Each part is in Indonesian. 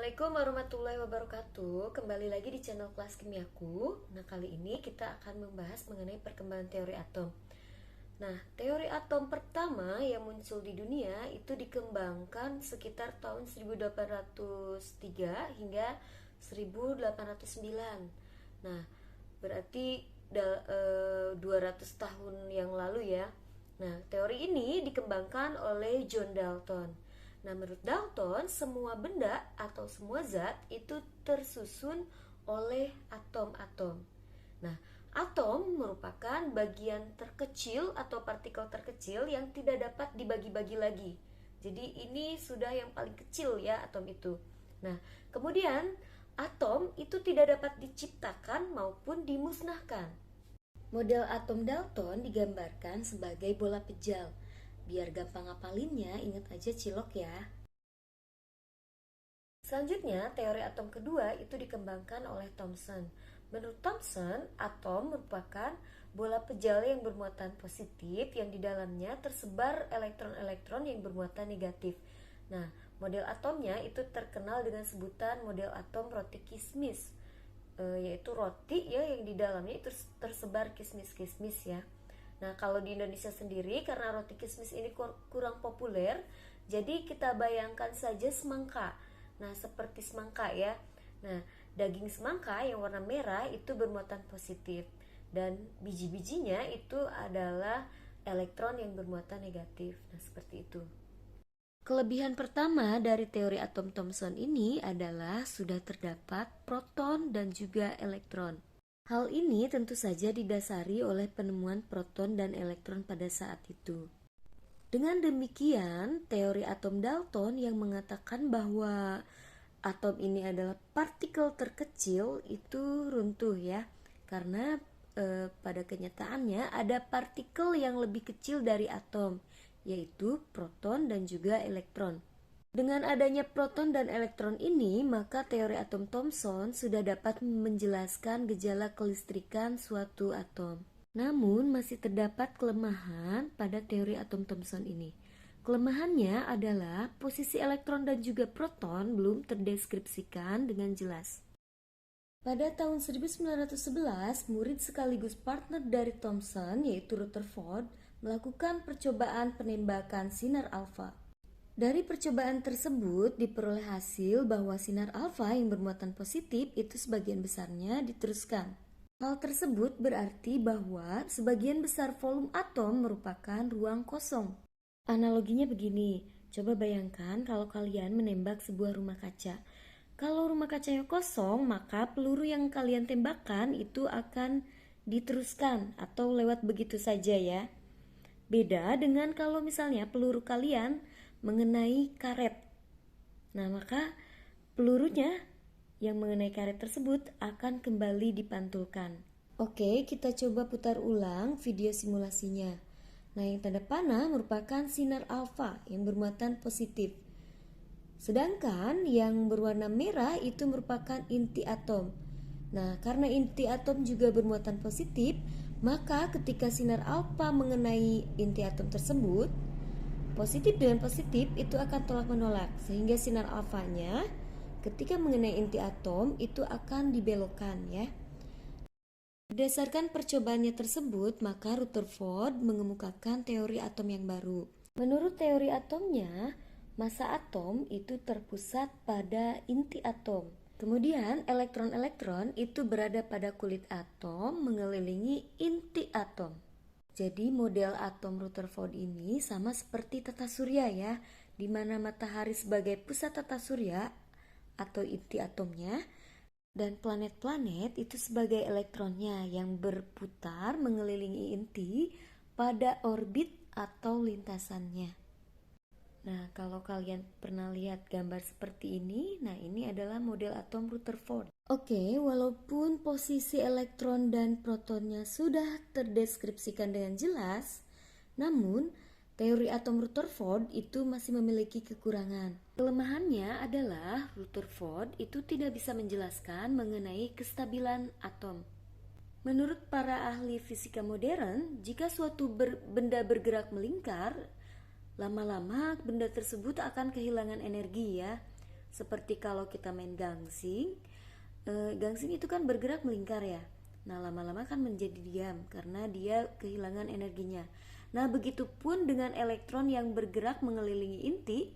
Assalamualaikum warahmatullahi wabarakatuh. Kembali lagi di channel Kelas Kimiaku. Nah, kali ini kita akan membahas mengenai perkembangan teori atom. Nah, teori atom pertama yang muncul di dunia itu dikembangkan sekitar tahun 1803 hingga 1809. Nah, berarti 200 tahun yang lalu ya. Nah, teori ini dikembangkan oleh John Dalton. Nah, menurut Dalton, semua benda atau semua zat itu tersusun oleh atom-atom. Nah, atom merupakan bagian terkecil atau partikel terkecil yang tidak dapat dibagi-bagi lagi. Jadi ini sudah yang paling kecil ya atom itu. Nah, kemudian atom itu tidak dapat diciptakan maupun dimusnahkan. Model atom Dalton digambarkan sebagai bola pejal. Biar gampang ngapalinnya, ingat aja cilok ya. Selanjutnya, teori atom kedua itu dikembangkan oleh Thomson. Menurut Thomson, atom merupakan bola pejal yang bermuatan positif yang di dalamnya tersebar elektron-elektron yang bermuatan negatif. Nah, model atomnya itu terkenal dengan sebutan model atom roti kismis, yaitu roti ya yang di dalamnya itu tersebar kismis-kismis ya. Nah, kalau di Indonesia sendiri karena roti kismis ini kurang populer, jadi kita bayangkan saja semangka. Nah, seperti semangka ya. Nah, daging semangka yang warna merah itu bermuatan positif dan biji-bijinya itu adalah elektron yang bermuatan negatif. Nah, seperti itu. Kelebihan pertama dari teori atom Thomson ini adalah sudah terdapat proton dan juga elektron. Hal ini tentu saja didasari oleh penemuan proton dan elektron pada saat itu. Dengan demikian, teori atom Dalton yang mengatakan bahwa atom ini adalah partikel terkecil itu runtuh ya. Karena pada kenyataannya ada partikel yang lebih kecil dari atom, yaitu proton dan juga elektron. Dengan adanya proton dan elektron ini, maka teori atom Thomson sudah dapat menjelaskan gejala kelistrikan suatu atom. Namun, masih terdapat kelemahan pada teori atom Thomson ini. Kelemahannya adalah posisi elektron dan juga proton belum terdeskripsikan dengan jelas. Pada tahun 1911, murid sekaligus partner dari Thomson, yaitu Rutherford, melakukan percobaan penembakan sinar alfa. Dari percobaan tersebut diperoleh hasil bahwa sinar alfa yang bermuatan positif itu sebagian besarnya diteruskan. Hal tersebut berarti bahwa sebagian besar volume atom merupakan ruang kosong. Analoginya begini, coba bayangkan kalau kalian menembak sebuah rumah kaca. Kalau rumah kacanya kosong, maka peluru yang kalian tembakkan itu akan diteruskan atau lewat begitu saja ya. Beda dengan kalau misalnya peluru kalian mengenai karet. Nah, maka pelurunya yang mengenai karet tersebut akan kembali dipantulkan. Oke, kita coba putar ulang video simulasinya. Nah, yang tanda panah merupakan sinar alfa yang bermuatan positif. Sedangkan yang berwarna merah itu merupakan inti atom. Nah, karena inti atom juga bermuatan positif, maka ketika sinar alfa mengenai inti atom tersebut, positif dengan positif itu akan tolak menolak, sehingga sinar alfanya ketika mengenai inti atom itu akan dibelokkan ya. Berdasarkan percobaannya tersebut, maka Rutherford mengemukakan teori atom yang baru. Menurut teori atomnya, massa atom itu terpusat pada inti atom. Kemudian elektron-elektron itu berada pada kulit atom mengelilingi inti atom. Jadi model atom Rutherford ini sama seperti tata surya ya, di mana matahari sebagai pusat tata surya atau inti atomnya dan planet-planet itu sebagai elektronnya yang berputar mengelilingi inti pada orbit atau lintasannya. Nah, kalau kalian pernah lihat gambar seperti ini, nah ini adalah model atom Rutherford. Oke, walaupun posisi elektron dan protonnya sudah terdeskripsikan dengan jelas, namun teori atom Rutherford itu masih memiliki kekurangan. Kelemahannya adalah Rutherford itu tidak bisa menjelaskan mengenai kestabilan atom. Menurut para ahli fisika modern, jika suatu benda bergerak melingkar, lama-lama benda tersebut akan kehilangan energi ya. Seperti kalau kita main gangsing, gangsing itu kan bergerak melingkar ya. Nah, lama-lama kan menjadi diam karena dia kehilangan energinya. Nah, begitupun dengan elektron yang bergerak mengelilingi inti,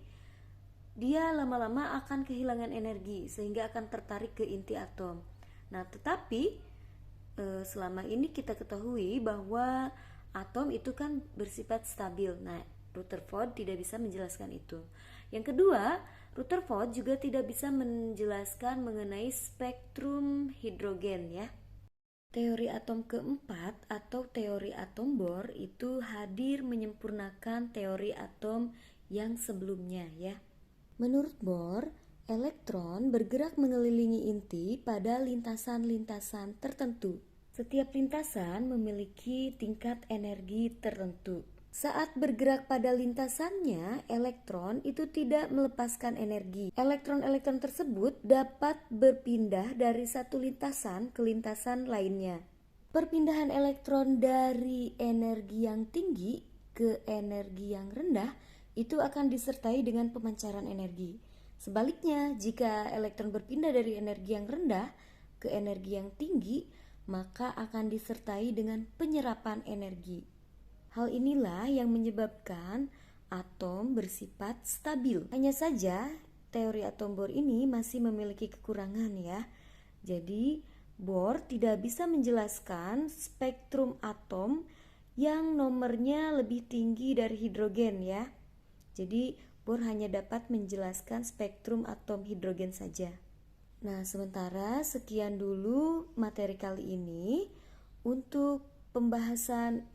dia lama-lama akan kehilangan energi sehingga akan tertarik ke inti atom. Nah, tetapi selama ini kita ketahui bahwa atom itu kan bersifat stabil. Nah, Rutherford tidak bisa menjelaskan itu. Yang kedua, Rutherford juga tidak bisa menjelaskan mengenai spektrum hidrogen ya. Teori atom keempat atau teori atom Bohr itu hadir menyempurnakan teori atom yang sebelumnya ya. Menurut Bohr, elektron bergerak mengelilingi inti pada lintasan-lintasan tertentu. Setiap lintasan memiliki tingkat energi tertentu. Saat bergerak pada lintasannya, elektron itu tidak melepaskan energi. Elektron-elektron tersebut dapat berpindah dari satu lintasan ke lintasan lainnya. Perpindahan elektron dari energi yang tinggi ke energi yang rendah itu akan disertai dengan pemancaran energi. Sebaliknya, jika elektron berpindah dari energi yang rendah ke energi yang tinggi, maka akan disertai dengan penyerapan energi. Hal inilah yang menyebabkan atom bersifat stabil. Hanya saja, teori atom Bohr ini masih memiliki kekurangan ya. Jadi, Bohr tidak bisa menjelaskan spektrum atom yang nomornya lebih tinggi dari hidrogen ya. Jadi, Bohr hanya dapat menjelaskan spektrum atom hidrogen saja. Nah, sementara sekian dulu materi kali ini. Untuk pembahasan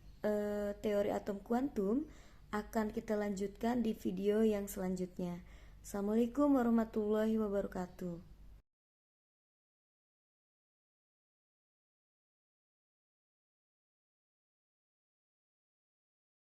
teori atom kuantum akan kita lanjutkan di video yang selanjutnya. Assalamualaikum warahmatullahi wabarakatuh.